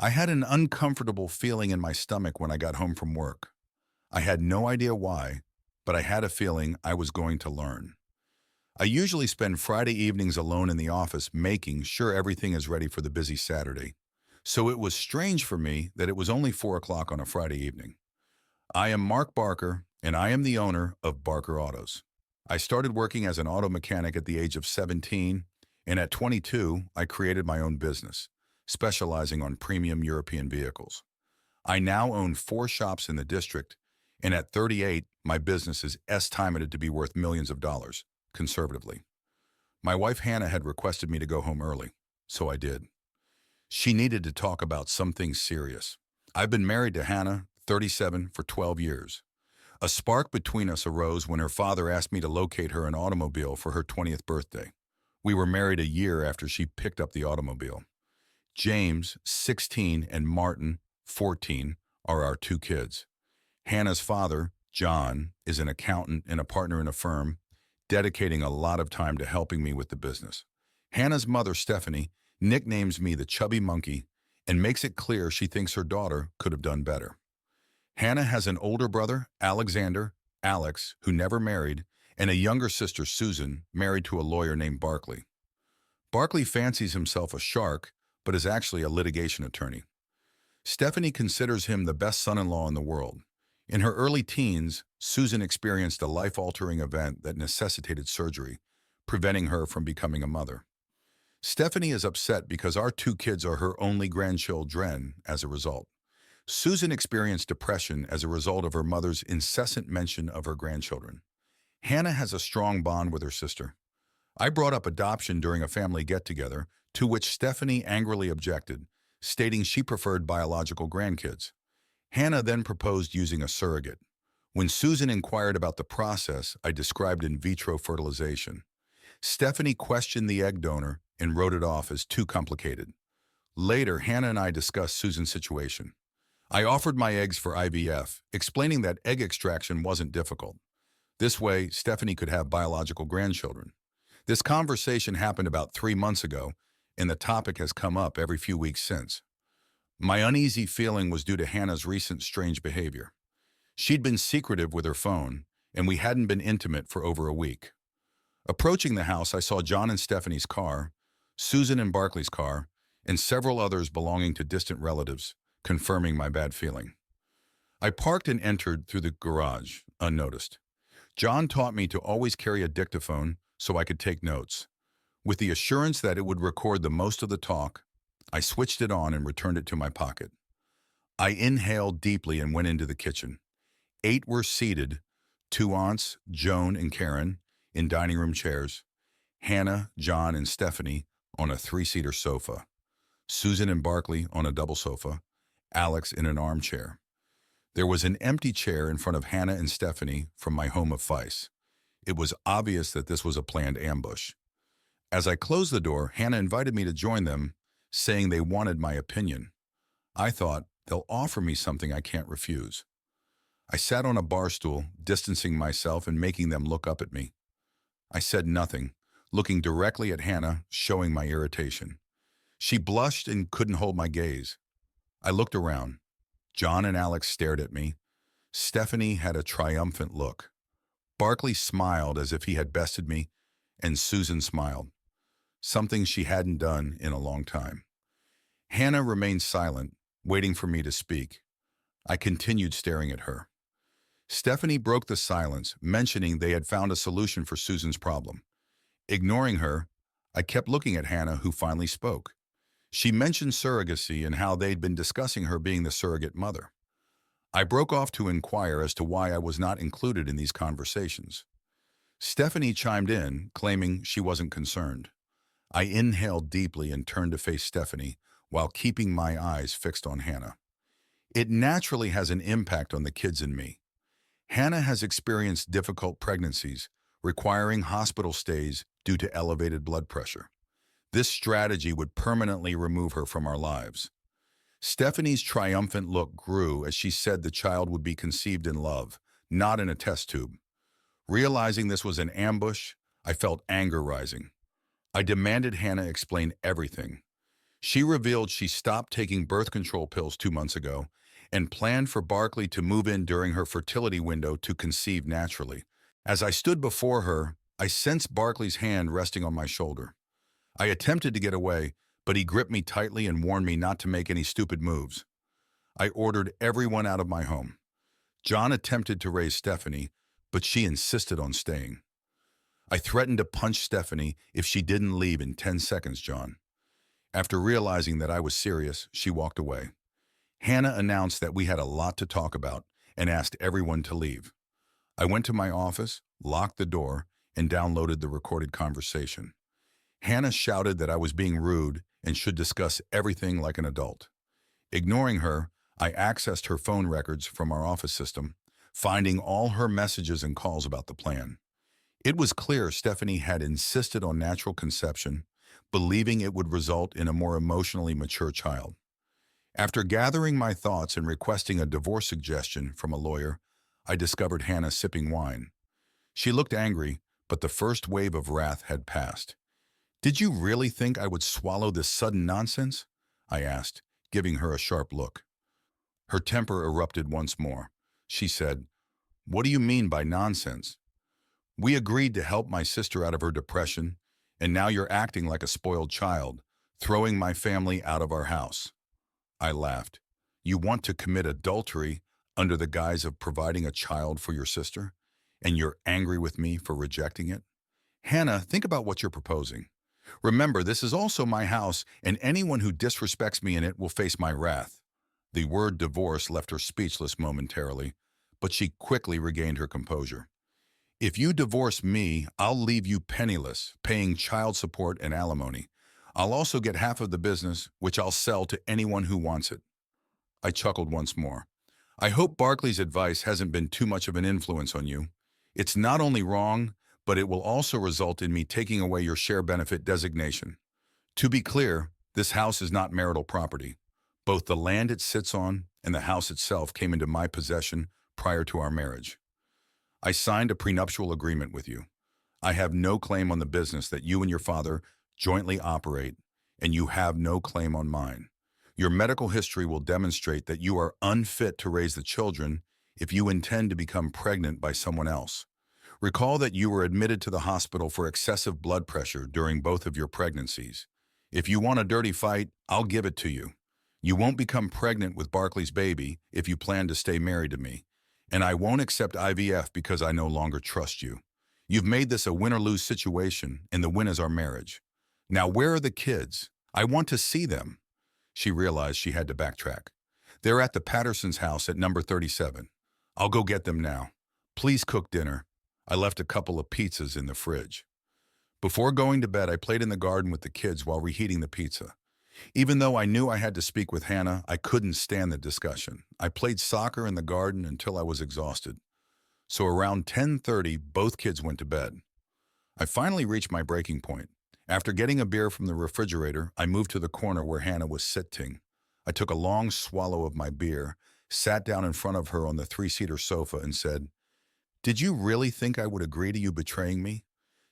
I had an uncomfortable feeling in my stomach when I got home from work. I had no idea why, but I had a feeling I was going to learn. I usually spend Friday evenings alone in the office making sure everything is ready for the busy Saturday. So it was strange for me that it was only 4 o'clock on a Friday evening. I am Mark Barker, and I am the owner of Barker Autos. I started working as an auto mechanic at the age of 17, and at 22, I created my own business, specializing on premium European vehicles. I now own 4 shops in the district, and at 38, my business is estimated to be worth millions of dollars, conservatively. My wife Hannah had requested me to go home early, so I did. She needed to talk about something serious. I've been married to Hannah, 37, for 12 years. A spark between us arose when her father asked me to locate her an automobile for her 20th birthday. We were married a year after she picked up the automobile. James, 16, and Martin, 14, are our 2 kids. Hannah's father, John, is an accountant and a partner in a firm, dedicating a lot of time to helping me with the business. Hannah's mother, Stephanie, nicknames me the chubby monkey and makes it clear she thinks her daughter could have done better. Hannah has an older brother, Alexander, Alex, who never married, and a younger sister, Susan, married to a lawyer named Barkley. Barkley fancies himself a shark, but is actually a litigation attorney. Stephanie considers him the best son-in-law in the world. In her early teens, Susan experienced a life-altering event that necessitated surgery, preventing her from becoming a mother. Stephanie is upset because our 2 kids are her only grandchildren as a result. Susan experienced depression as a result of her mother's incessant mention of her grandchildren. Hannah has a strong bond with her sister. I brought up adoption during a family get-together, to which Stephanie angrily objected, stating she preferred biological grandkids. Hannah then proposed using a surrogate. When Susan inquired about the process, I described in vitro fertilization. Stephanie questioned the egg donor and wrote it off as too complicated. Later, Hannah and I discussed Susan's situation. I offered my eggs for IVF, explaining that egg extraction wasn't difficult. This way, Stephanie could have biological grandchildren. This conversation happened about 3 months ago, and the topic has come up every few weeks since. My uneasy feeling was due to Hannah's recent strange behavior. She'd been secretive with her phone, and we hadn't been intimate for over a week. Approaching the house, I saw John and Stephanie's car, Susan and Barkley's car, and several others belonging to distant relatives, confirming my bad feeling. I parked and entered through the garage, unnoticed. John taught me to always carry a dictaphone so I could take notes. With the assurance that it would record the most of the talk, I switched it on and returned it to my pocket. I inhaled deeply and went into the kitchen. 8 were seated, 2 aunts, Joan and Karen, in dining room chairs, Hannah, John, and Stephanie on a 3-seater sofa, Susan and Barkley on a double sofa, Alex in an armchair. There was an empty chair in front of Hannah and Stephanie from my home of Vice. It was obvious that this was a planned ambush. As I closed the door, Hannah invited me to join them, saying they wanted my opinion. I thought, they'll offer me something I can't refuse. I sat on a bar stool, distancing myself and making them look up at me. I said nothing, looking directly at Hannah, showing my irritation. She blushed and couldn't hold my gaze. I looked around. John and Alex stared at me. Stephanie had a triumphant look. Barkley smiled as if he had bested me, and Susan smiled, something she hadn't done in a long time. Hannah remained silent, waiting for me to speak. I continued staring at her. Stephanie broke the silence, mentioning they had found a solution for Susan's problem. Ignoring her, I kept looking at Hannah, who finally spoke. She mentioned surrogacy and how they'd been discussing her being the surrogate mother. I broke off to inquire as to why I was not included in these conversations. Stephanie chimed in, claiming she wasn't concerned. I inhaled deeply and turned to face Stephanie while keeping my eyes fixed on Hannah. It naturally has an impact on the kids in me. Hannah has experienced difficult pregnancies, requiring hospital stays due to elevated blood pressure. This strategy would permanently remove her from our lives. Stephanie's triumphant look grew as she said the child would be conceived in love, not in a test tube. Realizing this was an ambush, I felt anger rising. I demanded Hannah explain everything. She revealed she stopped taking birth control pills 2 months ago and planned for Barkley to move in during her fertility window to conceive naturally. As I stood before her, I sensed Barkley's hand resting on my shoulder. I attempted to get away, but he gripped me tightly and warned me not to make any stupid moves. I ordered everyone out of my home. John attempted to raise Stephanie, but she insisted on staying. I threatened to punch Stephanie if she didn't leave in 10 seconds, John. After realizing that I was serious, she walked away. Hannah announced that we had a lot to talk about and asked everyone to leave. I went to my office, locked the door, and downloaded the recorded conversation. Hannah shouted that I was being rude and should discuss everything like an adult. Ignoring her, I accessed her phone records from our office system, finding all her messages and calls about the plan. It was clear Stephanie had insisted on natural conception, believing it would result in a more emotionally mature child. After gathering my thoughts and requesting a divorce suggestion from a lawyer, I discovered Hannah sipping wine. She looked angry, but the first wave of wrath had passed. "Did you really think I would swallow this sudden nonsense?" I asked, giving her a sharp look. Her temper erupted once more. She said, "What do you mean by nonsense? We agreed to help my sister out of her depression, and now you're acting like a spoiled child, throwing my family out of our house." I laughed. "You want to commit adultery under the guise of providing a child for your sister, and you're angry with me for rejecting it? Hannah, think about what you're proposing. Remember, this is also my house, and anyone who disrespects me in it will face my wrath." The word divorce left her speechless momentarily, but she quickly regained her composure. "If you divorce me, I'll leave you penniless, paying child support and alimony. I'll also get half of the business, which I'll sell to anyone who wants it." I chuckled once more. "I hope Barkley's advice hasn't been too much of an influence on you. It's not only wrong, but it will also result in me taking away your share benefit designation. To be clear, this house is not marital property. Both the land it sits on and the house itself came into my possession prior to our marriage. I signed a prenuptial agreement with you. I have no claim on the business that you and your father jointly operate, and you have no claim on mine. Your medical history will demonstrate that you are unfit to raise the children if you intend to become pregnant by someone else. Recall that you were admitted to the hospital for excessive blood pressure during both of your pregnancies. If you want a dirty fight, I'll give it to you. You won't become pregnant with Barkley's baby if you plan to stay married to me, and I won't accept IVF because I no longer trust you. You've made this a win-or-lose situation, and the win is our marriage. Now, where are the kids? I want to see them." She realized she had to backtrack. "They're at the Pattersons' house at number 37. I'll go get them now. Please cook dinner. I left a couple of pizzas in the fridge." Before going to bed, I played in the garden with the kids while reheating the pizza. Even though I knew I had to speak with Hannah, I couldn't stand the discussion. I played soccer in the garden until I was exhausted. So around 10:30, both kids went to bed. I finally reached my breaking point. After getting a beer from the refrigerator, I moved to the corner where Hannah was sitting. I took a long swallow of my beer, sat down in front of her on the three-seater sofa and said, "Did you really think I would agree to you betraying me?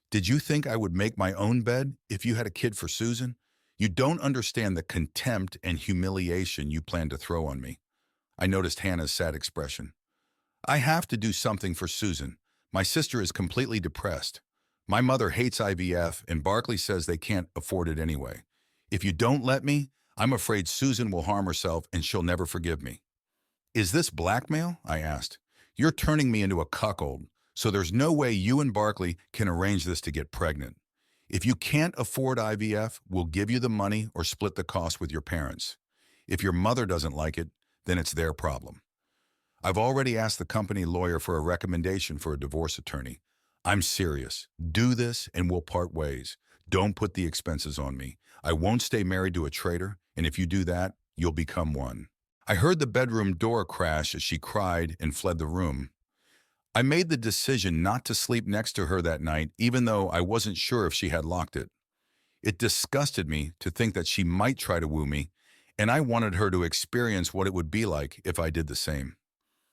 Did you think I would make my own bed if you had a kid for Susan? You don't understand the contempt and humiliation you plan to throw on me." I noticed Hannah's sad expression. "I have to do something for Susan. My sister is completely depressed. My mother hates IVF, and Barkley says they can't afford it anyway. If you don't let me, I'm afraid Susan will harm herself and she'll never forgive me." "Is this blackmail?" I asked. "You're turning me into a cuckold, so there's no way you and Barkley can arrange this to get pregnant. If you can't afford IVF, we'll give you the money or split the cost with your parents. If your mother doesn't like it, then it's their problem. I've already asked the company lawyer for a recommendation for a divorce attorney. I'm serious. Do this and we'll part ways. Don't put the expenses on me. I won't stay married to a traitor, and if you do that, you'll become one." I heard the bedroom door crash as she cried and fled the room. I made the decision not to sleep next to her that night, even though I wasn't sure if she had locked it. It disgusted me to think that she might try to woo me, and I wanted her to experience what it would be like if I did the same.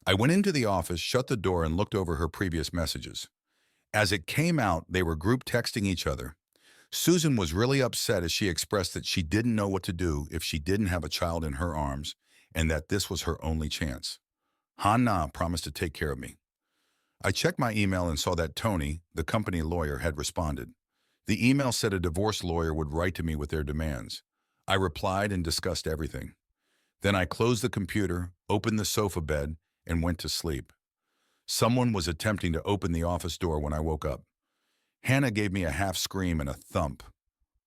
I went into the office, shut the door, and looked over her previous messages. As it came out, they were group texting each other. Susan was really upset as she expressed that she didn't know what to do if she didn't have a child in her arms and that this was her only chance. Hannah promised to take care of me. I checked my email and saw that Tony, the company lawyer, had responded. The email said a divorce lawyer would write to me with their demands. I replied and discussed everything. Then I closed the computer, opened the sofa bed, and went to sleep. Someone was attempting to open the office door when I woke up. Hannah gave me a half scream and a thump.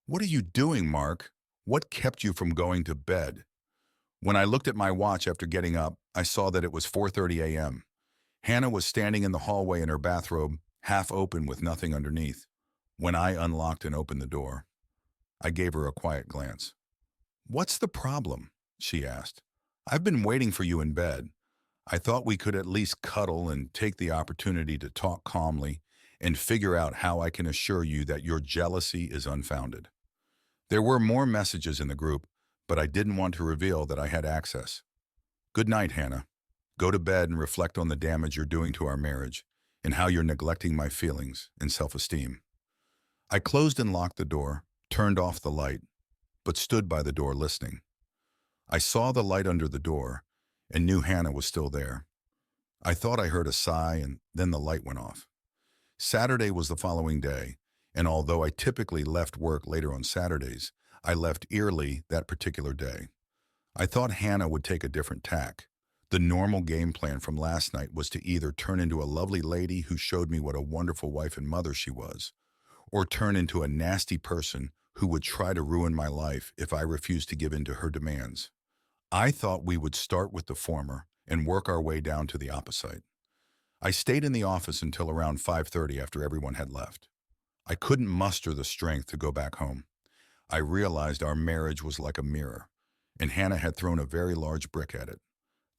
"What are you doing, Mark? What kept you from going to bed?" When I looked at my watch after getting up, I saw that it was 4:30 a.m. Hannah was standing in the hallway in her bathrobe, half open with nothing underneath. When I unlocked and opened the door, I gave her a quiet glance. "What's the problem?" she asked. "I've been waiting for you in bed. I thought we could at least cuddle and take the opportunity to talk calmly and figure out how I can assure you that your jealousy is unfounded." There were more messages in the group, but I didn't want to reveal that I had access. "Good night, Hannah. Go to bed and reflect on the damage you're doing to our marriage and how you're neglecting my feelings and self-esteem." I closed and locked the door, turned off the light, but stood by the door listening. I saw the light under the door and knew Hannah was still there. I thought I heard a sigh and then the light went off. Saturday was the following day, and although I typically left work later on Saturdays, I left early that particular day. I thought Hannah would take a different tack. The normal game plan from last night was to either turn into a lovely lady who showed me what a wonderful wife and mother she was, or turn into a nasty person who would try to ruin my life if I refused to give in to her demands. I thought we would start with the former and work our way down to the opposite. I stayed in the office until around 5:30 after everyone had left. I couldn't muster the strength to go back home. I realized our marriage was like a mirror, and Hannah had thrown a very large brick at it.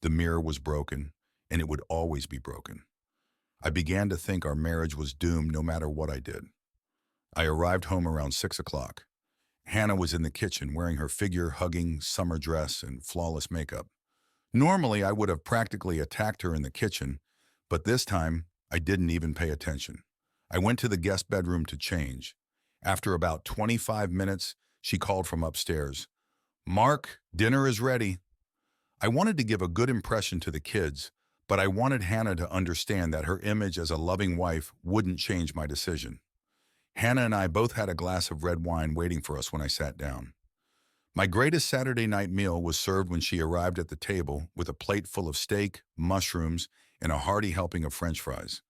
The mirror was broken, and it would always be broken. I began to think our marriage was doomed no matter what I did. I arrived home around 6 o'clock. Hannah was in the kitchen wearing her figure-hugging summer dress and flawless makeup. Normally, I would have practically attacked her in the kitchen, but this time, I didn't even pay attention. I went to the guest bedroom to change. After about 25 minutes, she called from upstairs. "Mark, dinner is ready." I wanted to give a good impression to the kids, but I wanted Hannah to understand that her image as a loving wife wouldn't change my decision. Hannah and I both had a glass of red wine waiting for us when I sat down. My greatest Saturday night meal was served when she arrived at the table with a plate full of steak, mushrooms, and a hearty helping of French fries.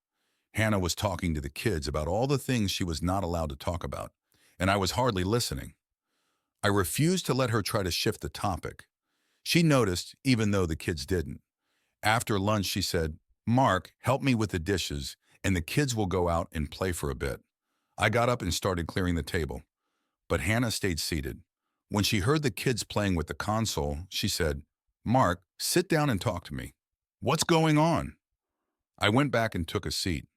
Hannah was talking to the kids about all the things she was not allowed to talk about, and I was hardly listening. I refused to let her try to shift the topic. She noticed, even though the kids didn't. After lunch, she said, "Mark, help me with the dishes, and the kids will go out and play for a bit." I got up and started clearing the table, but Hannah stayed seated. When she heard the kids playing with the console, she said, "Mark, sit down and talk to me. What's going on?" I went back and took a seat.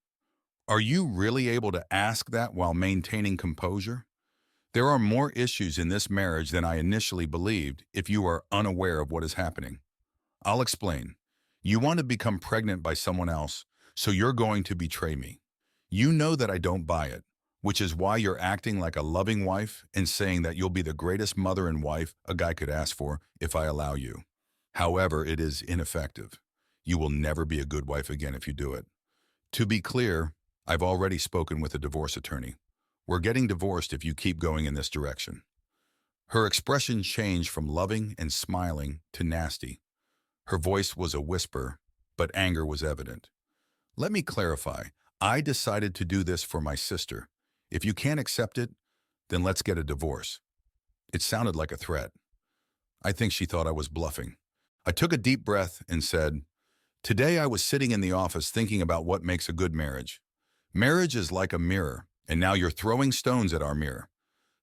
"Are you really able to ask that while maintaining composure? There are more issues in this marriage than I initially believed if you are unaware of what is happening. I'll explain. You want to become pregnant by someone else, so you're going to betray me. You know that I don't buy it, which is why you're acting like a loving wife and saying that you'll be the greatest mother and wife a guy could ask for if I allow you. However, it is ineffective. You will never be a good wife again if you do it. To be clear, I've already spoken with a divorce attorney. We're getting divorced if you keep going in this direction." Her expression changed from loving and smiling to nasty. Her voice was a whisper, but anger was evident. "Let me clarify. I decided to do this for my sister. If you can't accept it, then let's get a divorce." It sounded like a threat. I think she thought I was bluffing. I took a deep breath and said, "Today I was sitting in the office thinking about what makes a good marriage. Marriage is like a mirror, and now you're throwing stones at our mirror.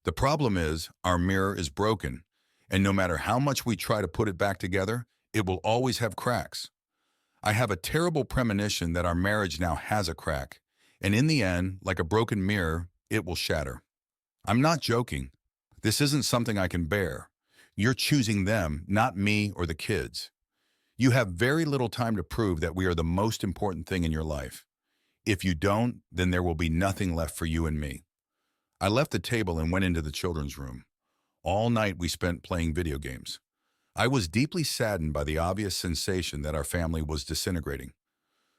The problem is, our mirror is broken, and no matter how much we try to put it back together, it will always have cracks. I have a terrible premonition that our marriage now has a crack, and in the end, like a broken mirror, it will shatter. I'm not joking. This isn't something I can bear. You're choosing them, not me or the kids. You have very little time to prove that we are the most important thing in your life. If you don't, then there will be nothing left for you and me. I left the table and went into the children's room. All night we spent playing video games. I was deeply saddened by the obvious sensation that our family was disintegrating.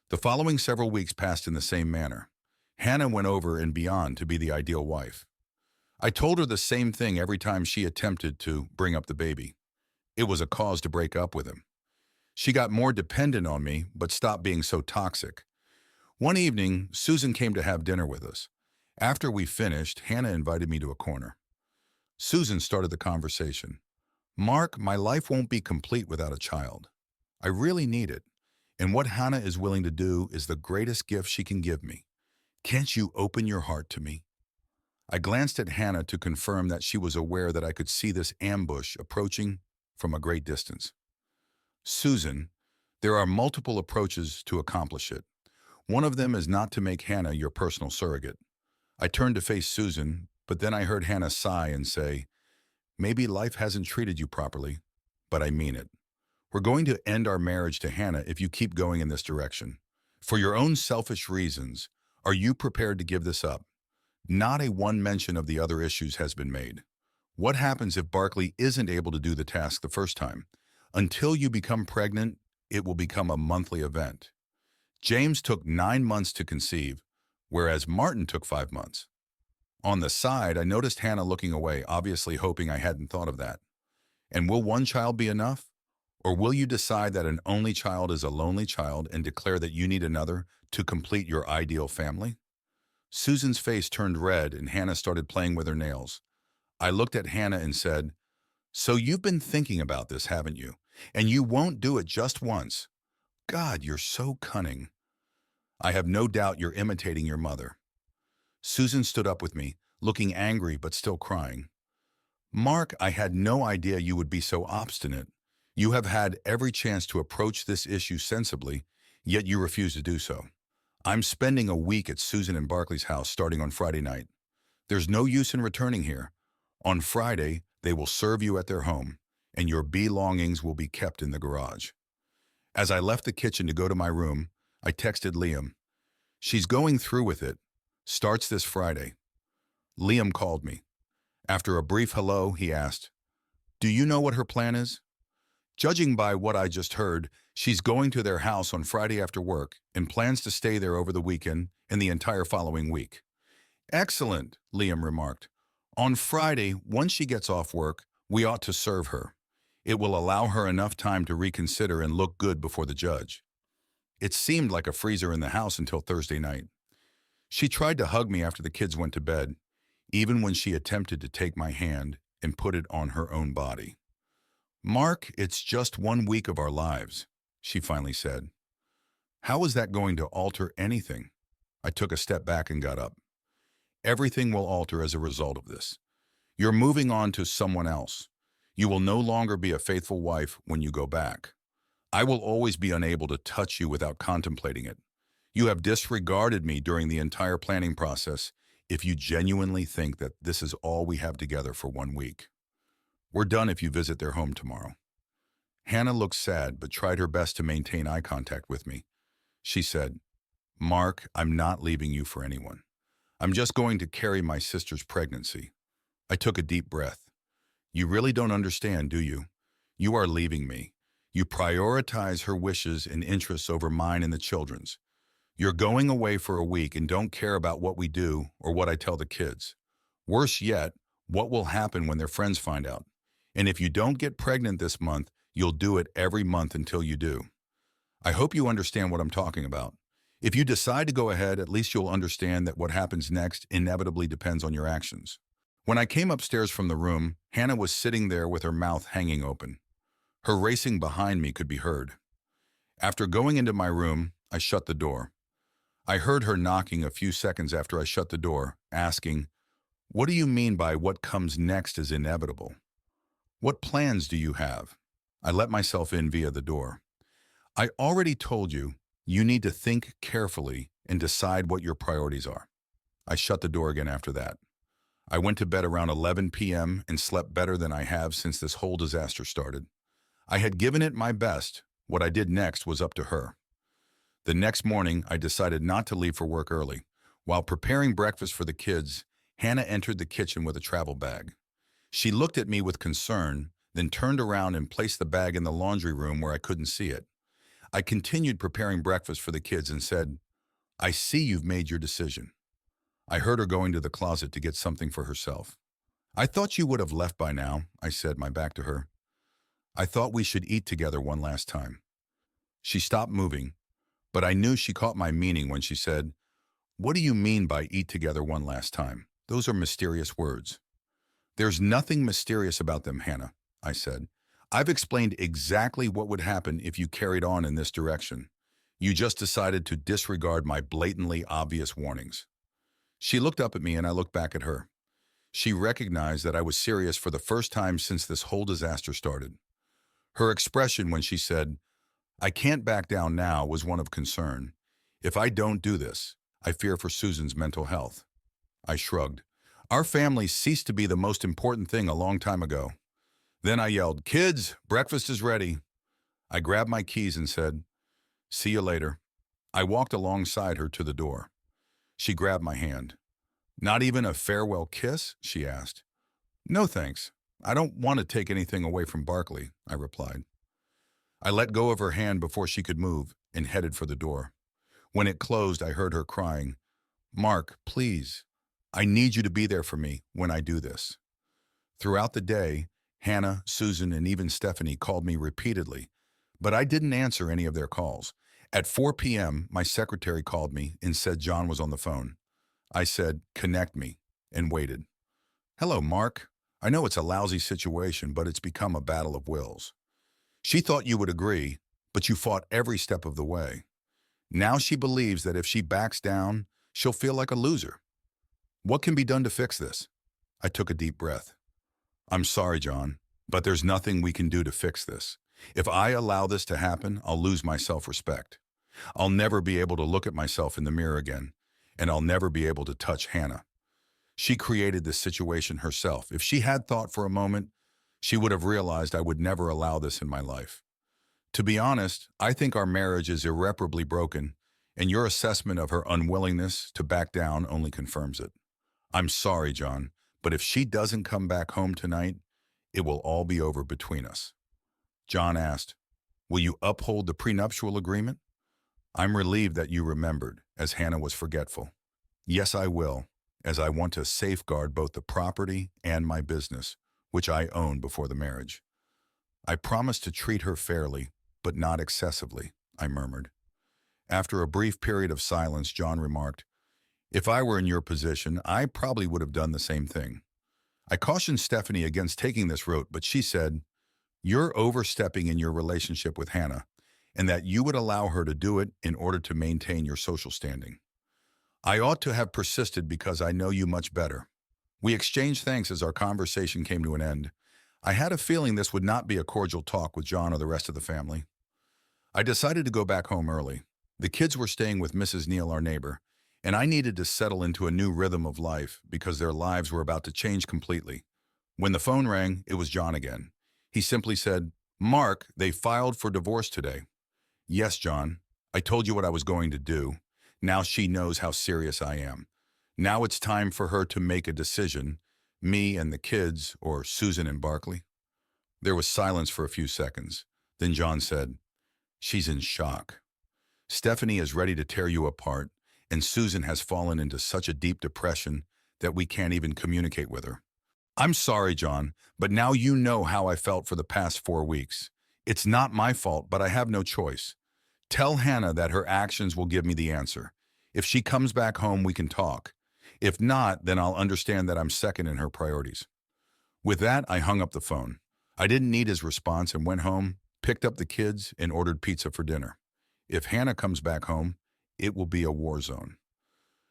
The following several weeks passed in the same manner. Hannah went over and beyond to be the ideal wife. I told her the same thing every time she attempted to bring up the baby. It was a cause to break up with him. She got more dependent on me, but stopped being so toxic. One evening, Susan came to have dinner with us. After we finished, Hannah invited me to a corner. Susan started the conversation. Mark, my life won't be complete without a child. I really need it. And what Hannah is willing to do is the greatest gift she can give me. Can't you open your heart to me? I glanced at Hannah to confirm that she was aware that I could see this ambush approaching from a great distance. Susan, there are multiple approaches to accomplish it. One of them is not to make Hannah your personal surrogate. I turned to face Susan, but then I heard Hannah sigh and say, maybe life hasn't treated you properly, but I mean it. We're going to end our marriage to Hannah if you keep going in this direction. For your own selfish reasons, are you prepared to give this up? Not a one mention of the other issues has been made. What happens if Barkley isn't able to do the task the first time? Until you become pregnant, it will become a monthly event. James took 9 months to conceive, whereas Martin took 5 months. On the side, I noticed Hannah looking away, obviously hoping I hadn't thought of that. And will one child be enough? Or will you decide that an only child is a lonely child and declare that you need another to complete your ideal family? Susan's face turned red and Hannah started playing with her nails. I looked at Hannah and said, so you've been thinking about this, haven't you? And you won't do it just once. God, you're so cunning. I have no doubt you're imitating your mother. Susan stood up with me, looking angry but still crying. Mark, I had no idea you would be so obstinate. You have had every chance to approach this issue sensibly, yet you refuse to do so. I'm spending a week at Susan and Barkley's house starting on Friday night. There's no use in returning here. On Friday, they will serve you at their home, and your belongings will be kept in the garage. As I left the kitchen to go to my room, I texted Liam. She's going through with it. Starts this Friday. Liam called me. After a brief hello, he asked, do you know what her plan is? Judging by what I just heard, she's going to their house on Friday after work and plans to stay there over the weekend and the entire following week. Excellent, Liam remarked. On Friday, once she gets off work, we ought to serve her. It will allow her enough time to reconsider and look good before the judge. It seemed like a freezer in the house until Thursday night. She tried to hug me after the kids went to bed, even when she attempted to take my hand and put it on her own body. Mark, it's just 1 week of our lives, she finally said. How is that going to alter anything? I took a step back and got up. Everything will alter as a result of this. You're moving on to someone else. You will no longer be a faithful wife when you go back. I will always be unable to touch you without contemplating it. You have disregarded me during the entire planning process if you genuinely think that this is all we have together for 1 week. We're done if you visit their home tomorrow. Hannah looked sad but tried her best to maintain eye contact with me. She said, Mark, I'm not leaving you for anyone. I'm just going to carry my sister's pregnancy. I took a deep breath. You really don't understand, do you? You are leaving me. You prioritize her wishes and interests over mine and the children's. You're going away for a week and don't care about what we do or what I tell the kids. Worse yet, what will happen when their friends find out? And if you don't get pregnant this month, you'll do it every month until you do. I hope you understand what I'm talking about. If you decide to go ahead, at least you'll understand that what happens next inevitably depends on your actions. When I came upstairs from the room, Hannah was sitting there with her mouth hanging open. Her racing behind me could be heard. After going into my room, I shut the door. I heard her knocking a few seconds after I shut the door, asking, what do you mean by what comes next is inevitable? What plans do you have? I let myself in via the door. I already told you, you need to think carefully and decide what your priorities are. I shut the door again after that. I went to bed around 11 p.m. and slept better than I have since this whole disaster started. I had given it my best. What I did next was up to her. The next morning, I decided not to leave for work early. While preparing breakfast for the kids, Hannah entered the kitchen with a travel bag. She looked at me with concern, then turned around and placed the bag in the laundry room where I couldn't see it. I continued preparing breakfast for the kids and said, "I see you've made your decision." I heard her going to the closet to get something for herself. "I thought you would have left by now," I said, my back to her. "I thought we should eat together one last time." She stopped moving, but I knew she caught my meaning when she said, "What do you mean by eat together one last time? Those are mysterious words." "There's nothing mysterious about them, Hannah," I said. "I've explained exactly what would happen if you carried on in this direction. You just decided to disregard my blatantly obvious warnings." She looked up at me and I looked back at her. She recognized that I was serious for the first time since this whole disaster started. Her expression when she said, "I can't back down now," was one of concern. "If I don't do this, I fear for Susan's mental health." I shrugged. Our family ceased to be the most important thing a long time ago. Then I yelled, "Kids, breakfast is ready." I grabbed my keys and said, "See you later." I walked alongside her to the door. She grabbed my hand. "Not even a farewell kiss?" she asked. "No, thanks. I don't want to take anything away from Barkley," I replied. I let go of her hand before she could move and headed for the door. When it closed, I heard her crying, "Mark, please. I need you to be there for me when I do this." Throughout the day, Hannah, Susan, and even Stephanie called me repeatedly, but I didn't answer any of their calls. At 4 p.m., my secretary called me and said John was on the phone. I said, "Connect me," and waited. "Hello, Mark. I know it's a lousy situation, but it's become a battle of wills. She thought you would agree, but you fought every step of the way. Now she believes that if she backs down, she'll feel like a loser. What can be done to fix this?" I took a deep breath. "I'm sorry, John, but there's nothing we can do to fix this. If I allow this to happen, I'll lose my self-respect. I'll never be able to look at myself in the mirror again, and I'll never be able to touch Hannah. She created this situation herself. If she had thought for a moment, she would have realized I would never allow this in my life. To be honest, I think our marriage is irreparably broken, and your assessment of her unwillingness to back down only confirms it. I'm sorry, John, but if she doesn't come back home tonight, it will all be over between us." John asked, "Will you uphold the prenuptial agreement?" I'm relieved that you remembered, as Hannah was forgetful. "Yes, I will, as I want to safeguard both the property and my business, which I owned before the marriage." "I promise to treat her fairly, but not excessively," I murmured. After a brief period of silence, John remarked, "If I were in your position, I probably would have done the same thing." I cautioned Stephanie against taking this route, but she said, "You're overstepping in your relationship with Hannah, and that you would allow her to do it in order to maintain your social standing. I ought to have persisted because I know you much better." We exchanged thanks as our conversation came to an end. I had a feeling this would not be a cordial talk with John or the rest of the family. I decided to go back home early. The kids were staying with Mrs. Neal, our neighbor, and I needed to settle into a new rhythm of life because their lives were about to change completely. When the phone rang, it was John again. He simply said, "Mark, they filed for divorce today." "Yes, John. I told you what I was going to do. Now she knows how serious I am. Now it's time for her to make a decision, me and the kids, or Susan and Barkley." There was silence for a few seconds. Then John said, "She's in shock. Stephanie is ready to tear you apart, and Susan has fallen into such a deep depression that we can't even communicate with her." I'm sorry, John, but now you know how I felt for the past 4 weeks. It's not my fault, but I have no choice. Tell Hannah that her actions will give me the answer. If she comes back home, we can talk. If not, then I'll understand that I'm second in her priorities. With that, I hung up the phone. I didn't need his response and went home, picked up the kids, and ordered pizza for dinner. If Hannah comes back home, it will be a war zone.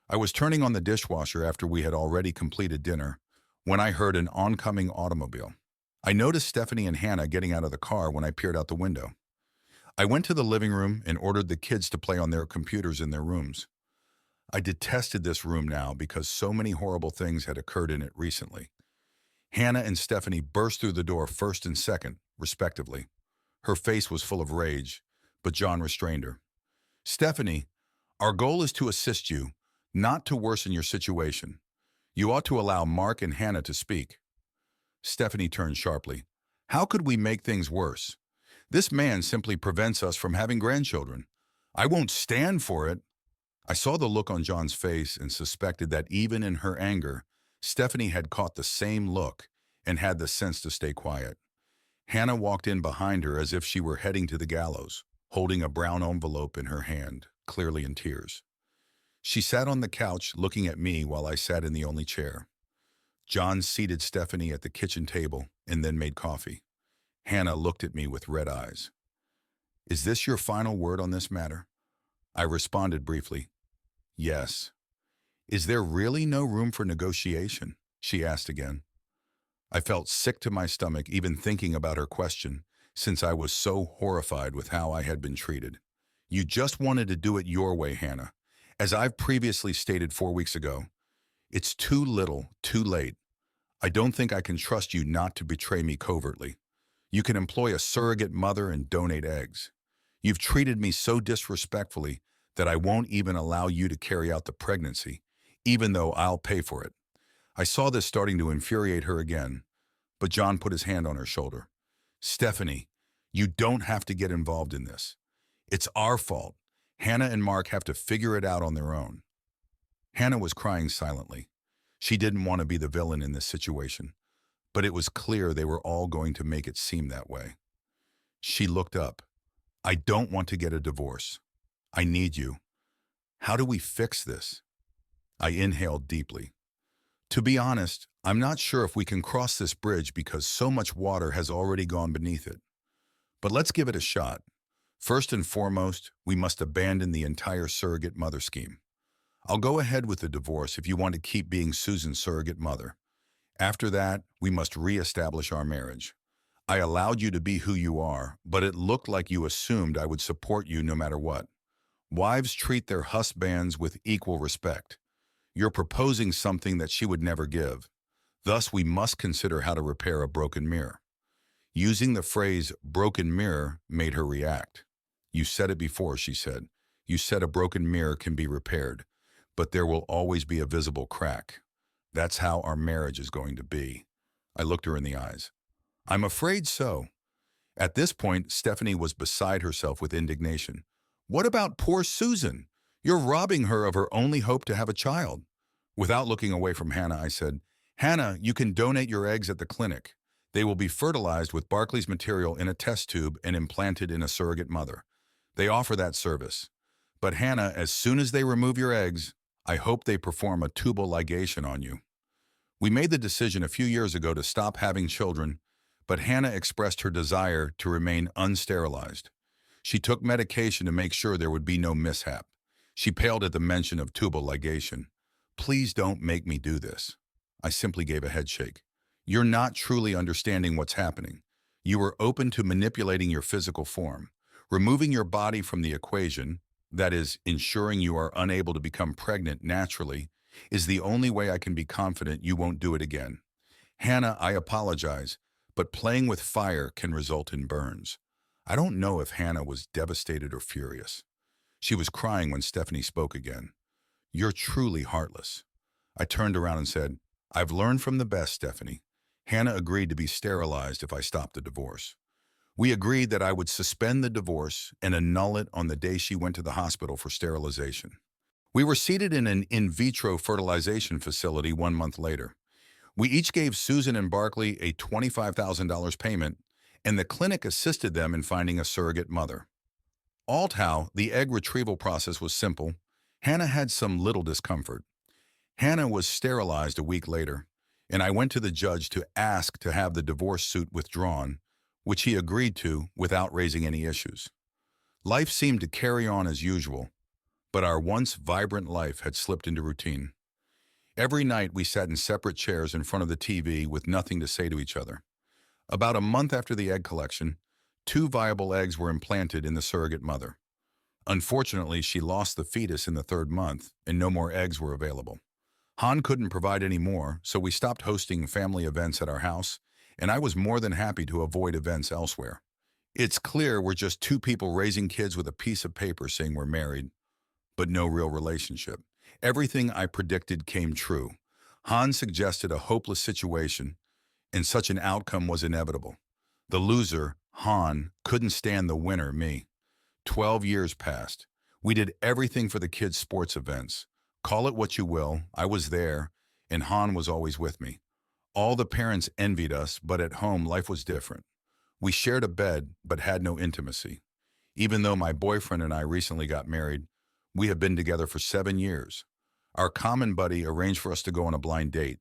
I was turning on the dishwasher after we had already completed dinner when I heard an oncoming automobile. I noticed Stephanie and Hannah getting out of the car when I peered out the window. I went to the living room and ordered the kids to play on their computers in their rooms. I detested this room now because so many horrible things had occurred in it recently. Hannah and Stephanie burst through the door first and second, respectively. Her face was full of rage, but John restrained her. "Stephanie, our goal is to assist you, not to worsen your situation. You ought to allow Mark and Hannah to speak. Stephanie turned sharply. How could we make things worse? This man simply prevents us from having grandchildren. I won't stand for it. I saw the look on John's face and suspected that even in her anger, Stephanie had caught the same look and had the sense to stay quiet. Hannah walked in behind her as if she were heading to the gallows, holding a brown envelope in her hand, clearly in tears. She sat on the couch looking at me while I sat in the only chair. John seated Stephanie at the kitchen table and then made coffee. Hannah looked at me with red eyes. Is this your final word on this matter? I responded briefly. Yes. Is there really no room for negotiation? She asked again. I felt sick to my stomach even thinking about her question, since I was so horrified with how I had been treated. You just wanted to do it your way, Hannah. As I've previously stated 4 weeks ago, it's too little, too late. I don't think I can trust you not to betray me covertly. You can employ a surrogate mother and donate eggs. You've treated me so disrespectfully that I won't even allow you to carry out the pregnancy, even though I'll pay for it. I saw this starting to infuriate her again, but John put his hand on her shoulder. Stephanie, you don't have to get involved in this. It's our fault. Hannah and Mark have to figure it out on their own. Hannah was crying silently. She didn't want to be the villain in this situation, but it was clear they were all going to make it seem that way. She looked up. I don't want to get a divorce. I need you. How do we fix this? I inhaled deeply. To be honest, I'm not sure if we can cross this bridge because so much water has already gone beneath it. But let's give it a shot. First and foremost, we must abandon the entire surrogate mother scheme. I'll go ahead with the divorce if you want to keep being Susan's surrogate mother. After that, we must re-establish our marriage. I allowed you to be who you are, but it looked like you assumed I would support you no matter what. Wives treat their husbands with equal respect. You're proposing something that she would never give. Thus, we must consider how to repair a broken mirror. Using the phrase broken mirror made her react. You said it before, she said. You said a broken mirror can be repaired, but there will always be a visible crack. That's how our marriage is going to be. I looked her in the eyes. I'm afraid so. At this point, Stephanie was beside herself with indignation. What about poor Susan? You're robbing her of her only hope to have a child. Without looking away from Hannah, I said, Hannah, you can donate your eggs at the clinic. They will be fertilized with Barclay's material in a test tube and implanted in a surrogate mother. They offer that service. But Hannah, as soon as they remove your eggs, I hope they perform a tubal ligation on you. We made the decision a few years ago to stop having children, but Hannah expressed her desire to remain unsterilized. She took medication to make sure there would be no mishap. She paled at the mention of tubal ligation. Please don't make me do this. I simply gave a head shake. You're not truly understanding what's happening. You are open to manipulating your physical form. Removing your body from the equation, that is, ensuring you are unable to become pregnant naturally, is the only way I can be confident you won't do it again. Hannah, I apologize, but playing with fire can result in burns. I don't know if Hannah was devastated or furious. She was crying when Stephanie spoke again. You're truly heartless. I turned around and said, I've learned from the best, Stephanie. Hannah agreed to be sterilized if I stopped the divorce. We agreed that I would suspend the divorce and annul it on the day she went to the hospital for sterilization. We were seated in an in vitro fertilization facility 1 month later. We each gave Susan and Barclay a $25,000 payment, and the clinic assisted them in finding a surrogate mother. Although the egg retrieval process was simple, Hannah had some little discomfort. Hannah was sterilized a week later, and I went to the judge to ask to have the divorce suit withdrawn, which he agreed to without raising any issues. Life seemed to carry on as usual, but our once vibrant life had slipped into routine. Every night we sat in separate chairs in front of the TV with nothing to say to each other. About a month after the egg collection, 2 viable eggs were implanted in the surrogate mother. Unfortunately, she lost the fetus in the 3rd month, and no more eggs were available. Han couldn't provide any more, so we stopped hosting family events at our house, and I was more than happy to avoid events elsewhere. It's clear we're just 2 people raising kids with a piece of paper saying we're married, but no real relationship. Everything I predicted came true. Han suggested a hopeless situation, and such an outcome was inevitable. The loser, Han, couldn't stand the winner, me. 12 years passed. We did everything for the kids' sports events. Call it what you will, I was there, and Han was always with me. All the parents envied us, but at home life was different. We shared a bed, but had no intimacy. Even though my boyfriend and I recently got married, we have been together for 7 years. Our common buddy arranged for us to go on a blind date.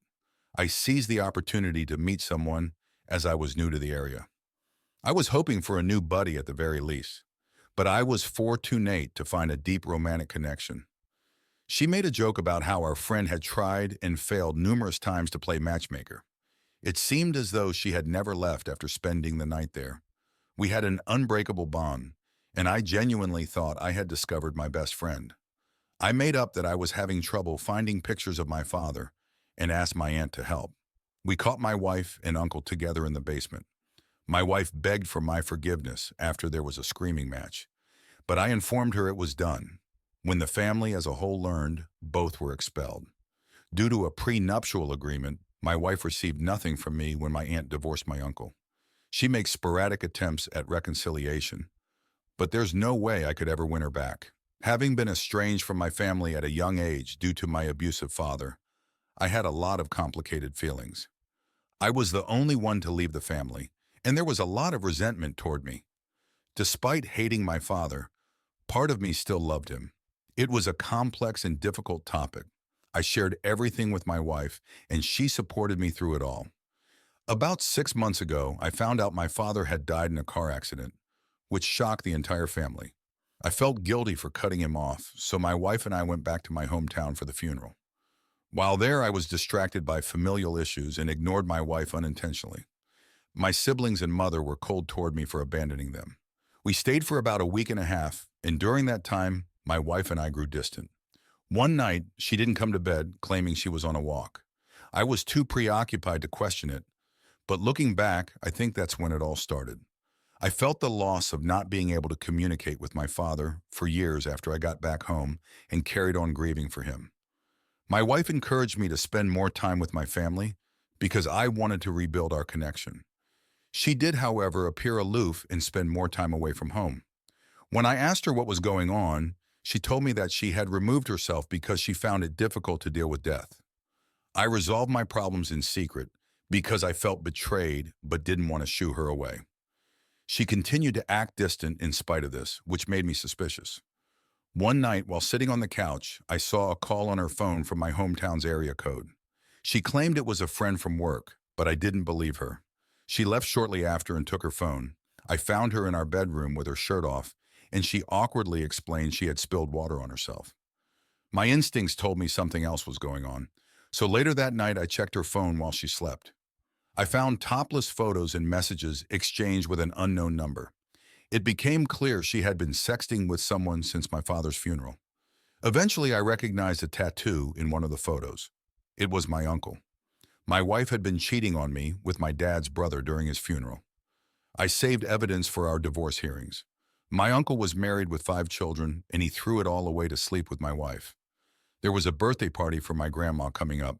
I seized the opportunity to meet someone as I was new to the area. I was hoping for a new buddy at the very least, but I was far too late to find a deep romantic connection. She made a joke about how our friend had tried and failed numerous times to play matchmaker. It seemed as though she had never left after spending the night there. We had an unbreakable bond, and I genuinely thought I had discovered my best friend. I made up that I was having trouble finding pictures of my father and asked my aunt to help. We caught my wife and uncle together in the basement. My wife begged for my forgiveness after there was a screaming match, but I informed her it was done. When the family as a whole learned, both were expelled. Due to a prenuptial agreement, my wife received nothing from me when my aunt divorced my uncle. She makes sporadic attempts at reconciliation, but there's no way I could ever win her back. Having been estranged from my family at a young age due to my abusive father, I had a lot of complicated feelings. I was the only one to leave the family, and there was a lot of resentment toward me. Despite hating my father, part of me still loved him. It was a complex and difficult topic. I shared everything with my wife, and she supported me through it all. About 6 months ago, I found out my father had died in a car accident, which shocked the entire family. I felt guilty for cutting him off, so my wife and I went back to my hometown for the funeral. While there, I was distracted by familial issues and ignored my wife unintentionally. My siblings and mother were cold toward me for abandoning them. We stayed for about a week and a half, and during that time, my wife and I grew distant. One night, she didn't come to bed, claiming she was on a walk. I was too preoccupied to question it, but looking back, I think that's when it all started. I felt the loss of not being able to communicate with my father for years after I got back home and carried on grieving for him. My wife encouraged me to spend more time with my family because I wanted to rebuild our connection. She did, however, appear aloof and spend more time away from home. When I asked her what was going on, she told me that she had removed herself because she found it difficult to deal with death. I resolved my problems in secret because I felt betrayed but didn't want to shoo her away. She continued to act distant in spite of this, which made me suspicious. One night, while sitting on the couch, I saw a call on her phone from my hometown's area code. She claimed it was a friend from work, but I didn't believe her. She left shortly after and took her phone. I found her in our bedroom with her shirt off, and she awkwardly explained she had spilled water on herself. My instincts told me something else was going on, so later that night I checked her phone while she slept. I found topless photos and messages exchanged with an unknown number. It became clear she had been sexting with someone since my father's funeral. Eventually, I recognized a tattoo in one of the photos. It was my uncle. My wife had been cheating on me with my dad's brother during his funeral. I saved evidence for our divorce hearings. My uncle was married with 5 children, and he threw it all away to sleep with my wife. There was a birthday party for my grandma coming up,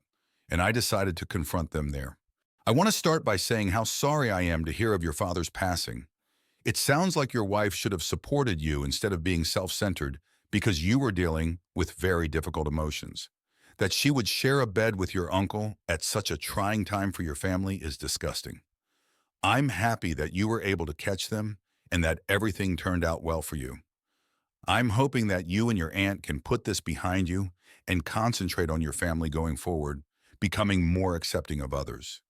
and I decided to confront them there. I want to start by saying how sorry I am to hear of your father's passing. It sounds like your wife should have supported you instead of being self-centered because you were dealing with very difficult emotions. That she would share a bed with your uncle at such a trying time for your family is disgusting. I'm happy that you were able to catch them and that everything turned out well for you. I'm hoping that you and your aunt can put this behind you and concentrate on your family going forward, becoming more accepting of others.